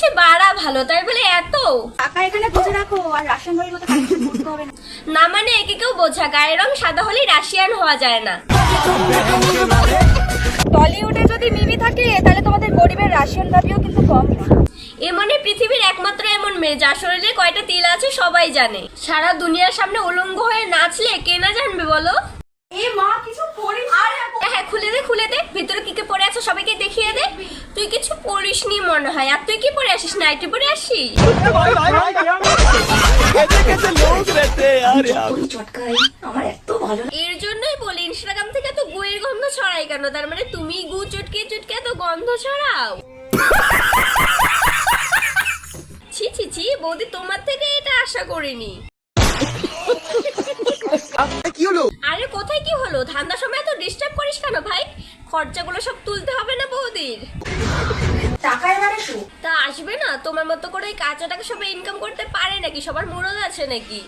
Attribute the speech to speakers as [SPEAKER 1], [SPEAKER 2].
[SPEAKER 1] শুনেছি বাড়া ভালো, তাই বলে এত
[SPEAKER 2] টাকা এখানে বুঝে রাখো, আর রাশিয়ান হলে মতো কানেকশন করতে হবে না।
[SPEAKER 1] না মানে একে কেউ বোঝা, গায়ের রং সাদা হলেই রাশিয়ান হওয়া যায় না।
[SPEAKER 2] টলিউডে যদি মিমি থাকে তাহলে তোমাদের গরিবের রাশিয়ান ভাবিও কিন্তু কম না।
[SPEAKER 1] এমনই পৃথিবীর একমাত্র এমন মেয়ে যার শরীরে কয়টা তিল আছে সবাই জানে। সারা দুনিয়ার সামনে উলঙ্গ হয়ে নাচলে কে না জানবে বলো?
[SPEAKER 2] এ মা কিছু পড়ি।
[SPEAKER 1] হ্যাঁ খুলে দে খুলে দে, ভিতরে কি কি পরে আছে সবাইকে দেখিয়ে দে। তুই কিছু পড়িসনি মনে হয়। আর তুই কি পরে আসিস? নাইটি পরে আসিস?
[SPEAKER 2] আমার এত ভালো।
[SPEAKER 1] এর জন্যই বলি ইনস্টাগ্রাম থেকে তো গুয়ের গন্ধ ছড়াই কেন? তার মানে তুমি গু চুটকে চুটকে এত গন্ধ ছড়াও? ছি ছি ছি বৌদি, তোমার থেকে এটা আশা করিনি।
[SPEAKER 3] কি হলো?
[SPEAKER 1] আরে কোথায় কি হলো? ঠান্ডার সময় তো ডিস্টার্ব করিস কেন ভাই? খরচাগুলো সব তুলতে হবে না বৌদির?
[SPEAKER 2] টাকা এবারে শো।
[SPEAKER 1] তা আসবে না? তোমার মতো করে এই কাঁচা টাকা সবাই ইনকাম করতে পারে নাকি? সবার মুরদ আছে নাকি?